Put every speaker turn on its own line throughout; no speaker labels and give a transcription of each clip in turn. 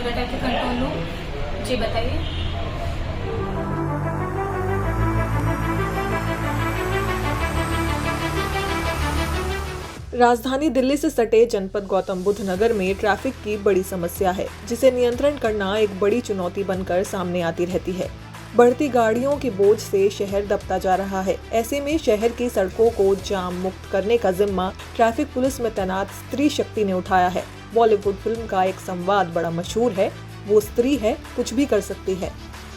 Noida traffic control room. जी बताइए।
राजधानी दिल्ली से सटे जनपद गौतम बुद्ध नगर में ट्रैफिक की बड़ी समस्या है, जिसे नियंत्रण करना एक बड़ी चुनौती बनकर सामने आती रहती है। बढ़ती गाड़ियों के बोझ से शहर दबता जा रहा है। ऐसे में शहर की सड़कों को जाम मुक्त करने का जिम्मा ट्रैफिक पुलिस में तैनात स्त्री शक्ति ने उठाया है। बॉलीवुड फिल्म का एक संवाद बड़ा मशहूर है, वो स्त्री है कुछ भी कर सकती है।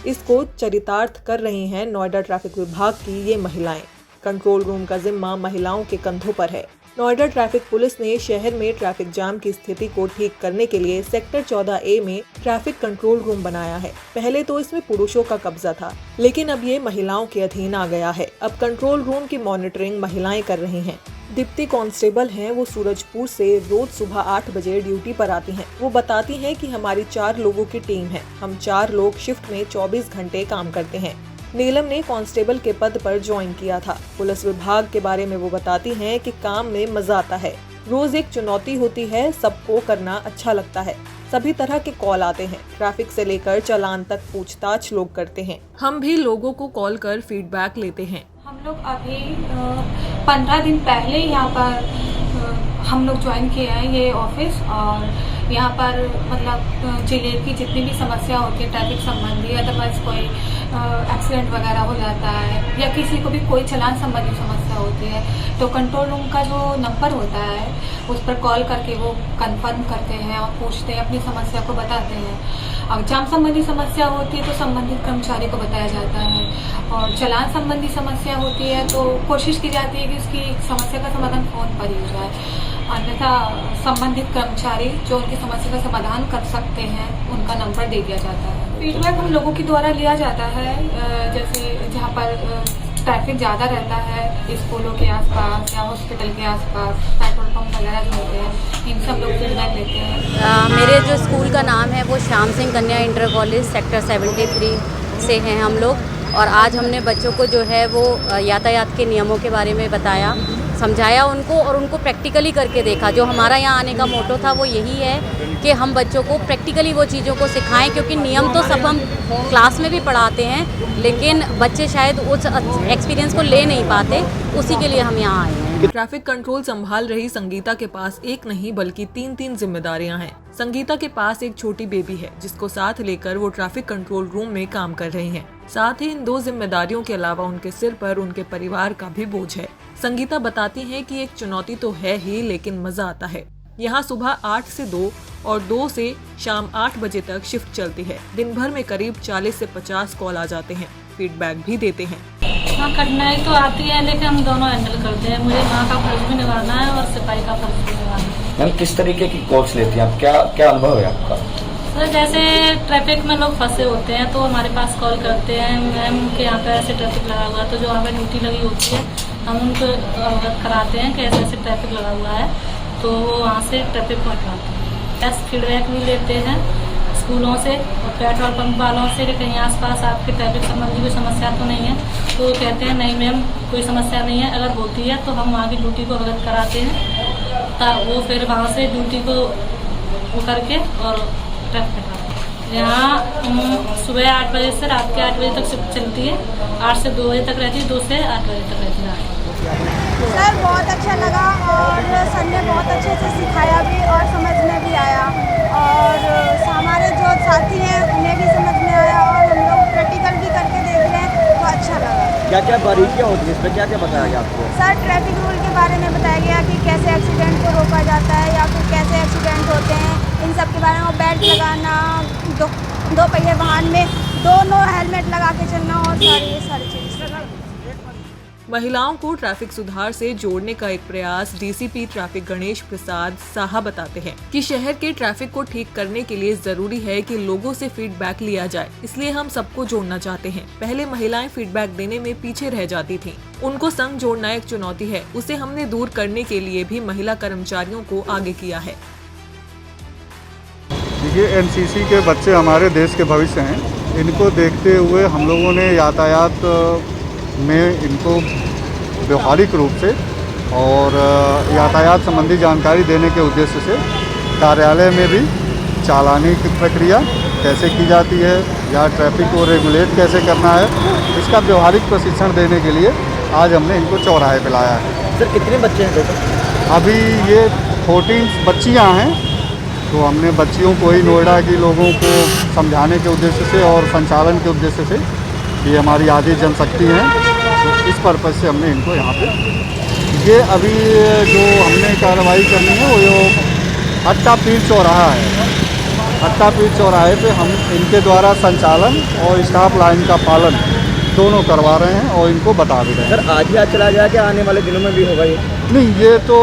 इसको चरितार्थ कर रही हैं नोएडा ट्रैफिक विभाग की ये महिलाएं। कंट्रोल रूम का जिम्मा महिलाओं के कंधों पर है। नोएडा ट्रैफिक पुलिस ने शहर में ट्रैफिक जाम की स्थिति को ठीक करने के लिए सेक्टर 14A में ट्रैफिक कंट्रोल रूम बनाया है। पहले तो इसमें पुरुषों का कब्जा था, लेकिन अब ये महिलाओं के अधीन आ गया है। अब कंट्रोल रूम की मॉनिटरिंग महिलाएं कर रही हैं। दीप्ति कांस्टेबल हैं, वो सूरजपुर से रोज सुबह 8 बजे ड्यूटी पर आती हैं। वो बताती हैं कि हमारी 4 लोगों की टीम है। हम 4 लोग शिफ्ट में 24 घंटे काम करते हैं। नीलम ने कांस्टेबल के पद पर ज्वाइन किया था। पुलिस विभाग के बारे में वो बताती हैं कि काम में मजा आता है। रोज एक चुनौती होती है, सबको करना अच्छा लगता है। सभी तरह के कॉल आते हैं, ट्रैफिक से लेकर चालान तक पूछताछ लोग करते हैं। हम भी लोगों को कॉल कर फीडबैक लेते हैं।
हम लोग अभी 15 दिन पहले यहाँ पर हम लोग ज्वाइन किए हैं ये ऑफिस, और यहाँ पर मतलब जिले की जितनी भी समस्या होती है ट्रैफिक संबंधी, अदरवाइज कोई एक्सीडेंट वगैरह हो जाता है या किसी को भी कोई चालान संबंधी समस्या होती है, तो कंट्रोल रूम का जो नंबर होता है उस पर कॉल करके वो कंफर्म करते हैं और पूछते हैं, अपनी समस्या को बताते हैं। और जाम संबंधी समस्या होती है तो संबंधित कर्मचारी को बताया जाता है, और चालान संबंधी समस्या होती है तो कोशिश की जाती है कि उसकी समस्या का समाधान फोन पर ही हो जाए। अन्यथा संबंधित कर्मचारी जो उनकी समस्या का समाधान कर सकते हैं उनका नंबर दे दिया जाता है। फीडबैक हम लोगों के द्वारा लिया जाता है, जैसे जहाँ पर ट्रैफिक ज़्यादा रहता है स्कूलों के आसपास या हॉस्पिटल के आसपास, पेट्रोल पंप वगैरह जो होते हैं, इन सब लोग फीडबैक लेते हैं।
मेरे जो स्कूल का नाम है वो श्याम सिंह कन्या इंटर कॉलेज सेक्टर 73 से हैं हम लोग, और आज हमने बच्चों को जो है वो यातायात के नियमों के बारे में बताया, समझाया उनको, और उनको प्रैक्टिकली करके देखा। जो हमारा यहाँ आने का मोटो था वो यही है कि हम बच्चों को प्रैक्टिकली वो चीज़ों को सिखाएं, क्योंकि नियम तो सब हम क्लास में भी पढ़ाते हैं, लेकिन बच्चे शायद उस एक्सपीरियंस को ले नहीं पाते, उसी के लिए हम यहाँ आए हैं।
ट्रैफिक कंट्रोल संभाल रही संगीता के पास एक नहीं बल्कि 3 जिम्मेदारियां हैं। संगीता के पास एक छोटी बेबी है, जिसको साथ लेकर वो ट्रैफिक कंट्रोल रूम में काम कर रही हैं। साथ ही इन 2 जिम्मेदारियों के अलावा उनके सिर पर उनके परिवार का भी बोझ है। संगीता बताती हैं कि एक चुनौती तो है ही, लेकिन मजा आता है। यहाँ सुबह 8 से 2 और 2 से शाम 8 बजे तक शिफ्ट चलती है। दिन भर में करीब 40 से 50 कॉल आ जाते हैं। फीडबैक भी देते हैं।
हाँ, कठिनाई तो आती है, लेकिन हम दोनों हैंडल करते हैं। मुझे माँ का फर्ज भी निभाना है और सिपाही का फर्ज भी निभाना है।
मैम किस तरीके की कॉल्स लेती हैं आप, क्या अनुभव है आपका?
सर, जैसे ट्रैफिक में लोग फंसे होते हैं तो हमारे पास कॉल करते हैं, मैम के यहाँ पे ऐसे ट्रैफिक लगा हुआ है, तो जो वहाँ पे ड्यूटी लगी होती है हम उनको अवगत कराते हैं कि ऐसे ऐसे ट्रैफिक लगा हुआ है, तो वो वहाँ से ट्रैफिक को हटवाते हैं। ऐसे फीडबैक भी लेते हैं स्कूलों से और पेट्रोल पंप वालों से कि कहीं आसपास आपके ट्रैफिक संबंधी कोई समस्या तो नहीं है, तो वो कहते हैं नहीं मैम कोई समस्या नहीं है, अगर होती है तो हम वहाँ की ड्यूटी को अवगत कराते हैं, वो फिर वहाँ से ड्यूटी को वो करके और ट्रैफिक हटाते हैं। यहाँ सुबह 8 बजे से रात के 8 बजे तक शिफ्ट चलती है, 8 से 2 बजे तक रहती है, 2 से 8 बजे तक रहती है।
सर बहुत अच्छा लगा, और सर ने बहुत अच्छे से सिखाया भी और समझ में भी आया, और हमारे जो साथी हैं उन्हें भी समझ में आया, और हम लोग प्रैक्टिकल भी करके देख रहे हैं तो अच्छा लगा।
क्या क्या बारीकियाँ होती है इसमें, क्या क्या बताया गया आपको?
सर ट्रैफिक रूल के बारे में बताया गया कि कैसे एक्सीडेंट को रोका जाता है या फिर कैसे एक्सीडेंट होते हैं, इन सब के बारे में। बेल्ट लगाना, दो पहिए वाहन में दोनों हेलमेट लगा के चलना, और सारी चीज़।
महिलाओं को ट्रैफिक सुधार से जोड़ने का एक प्रयास डीसीपी ट्रैफिक गणेश प्रसाद साहा बताते हैं कि शहर के ट्रैफिक को ठीक करने के लिए जरूरी है कि लोगों से फीडबैक लिया जाए, इसलिए हम सबको जोड़ना चाहते हैं। पहले महिलाएं फीडबैक देने में पीछे रह जाती थीं। उनको संग जोड़ना एक चुनौती है, उसे हमने दूर करने के लिए भी महिला कर्मचारियों को आगे किया है।
देखिए, एनसीसी के बच्चे हमारे देश के भविष्य हैं। इनको देखते हुए हम लोगों ने यातायात में इनको व्यवहारिक रूप से और यातायात संबंधी जानकारी देने के उद्देश्य से कार्यालय में भी चालानी की प्रक्रिया कैसे की जाती है या ट्रैफिक को रेगुलेट कैसे करना है, इसका व्यवहारिक प्रशिक्षण देने के लिए आज हमने इनको चौराहे पे लाया है।
सर कितने बच्चे हैं टोटल?
अभी ये 14 बच्चियाँ हैं, तो हमने बच्चियों को ही नोएडा की लोगों को समझाने के उद्देश्य से और संचालन के उद्देश्य से, ये हमारी आधी जनशक्ति हैं, तो इस पर्पज़ से हमने इनको यहाँ पे ये अभी जो हमने कार्रवाई करनी है वो जो अट्टा पीर चौराहा है, अट्टा पीर चौराहे पे हम इनके द्वारा संचालन और स्टाफ लाइन का पालन दोनों करवा रहे हैं और इनको बता भी रहे हैं।
सर आज ही आज चला जाए, क्या आने वाले दिनों में भी होगा ये?
नहीं, ये तो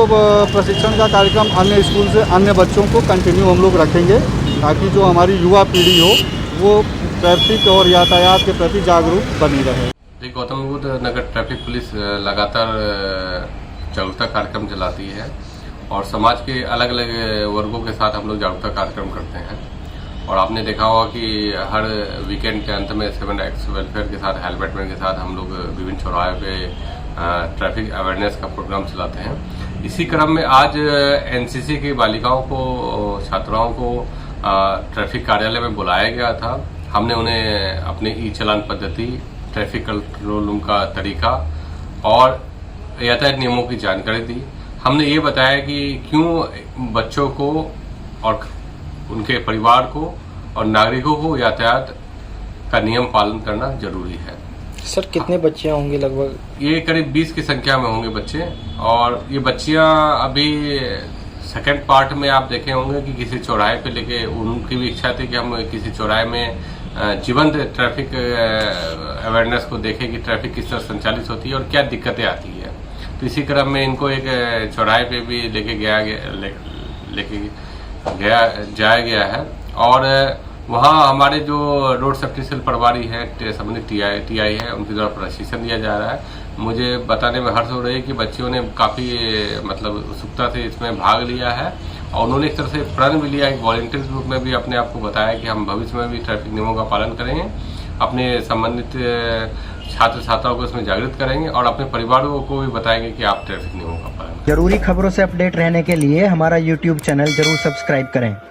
प्रशिक्षण का कार्यक्रम अन्य स्कूल से अन्य बच्चों को कंटिन्यू हम लोग रखेंगे, ताकि जो हमारी युवा पीढ़ी हो वो ट्रैफिक और यातायात के प्रति जागरूक बनी रहे।
गौतम बुद्ध नगर ट्रैफिक पुलिस लगातार जागरूकता कार्यक्रम चलाती है और समाज के अलग अलग वर्गों के साथ हम लोग जागरूकता कार्यक्रम करते हैं। और आपने देखा होगा कि हर वीकेंड के अंत में 7X वेलफेयर के साथ, हेलमेट मैन के साथ हम लोग विभिन्न चौराहे पे ट्रैफिक अवेयरनेस का प्रोग्राम चलाते हैं। इसी क्रम में आज एनसीसी की बालिकाओं को, छात्राओं को ट्रैफिक कार्यालय में बुलाया गया था। हमने उन्हें अपने ई चालान पद्धति, ट्रैफिक कंट्रोल रूम का तरीका और यातायात नियमों की जानकारी दी। हमने ये बताया कि क्यों बच्चों को और उनके परिवार को और नागरिकों को यातायात का नियम पालन करना जरूरी है।
सर कितने बच्चे होंगे लगभग?
ये करीब 20 की संख्या में होंगे बच्चे, और ये बच्चियां अभी सेकंड पार्ट में आप देखे होंगे कि किसी चौराहे पे लेके, उनकी भी इच्छा थी कि हम किसी चौराहे में जीवंत ट्रैफिक अवेयरनेस को देखें कि ट्रैफिक किस तरह संचालित होती है और क्या दिक्कतें आती है। तो इसी क्रम में इनको एक चौराहे पे भी जाया गया है और वहाँ हमारे जो रोड सेफ्टी सेल प्रभारी हैं, संबंधित टीआई है, उनके द्वारा प्रशिक्षण दिया जा रहा है। मुझे बताने में हर्ष हो रही है कि बच्चियों ने काफ़ी उत्सुकता से इसमें भाग लिया है और उन्होंने एक तरह से प्रण भी लिया, एक वॉलंटियर रूप में भी अपने आप को बताया कि हम भविष्य में भी ट्रैफिक नियमों का पालन करेंगे, अपने संबंधित छात्र छात्राओं को इसमें जागृत करेंगे और अपने परिवारों को भी बताएंगे कि आप ट्रैफिक नियमों का पालन करें।
जरूरी खबरों से अपडेट रहने के लिए हमारा YouTube चैनल जरूर सब्सक्राइब करें।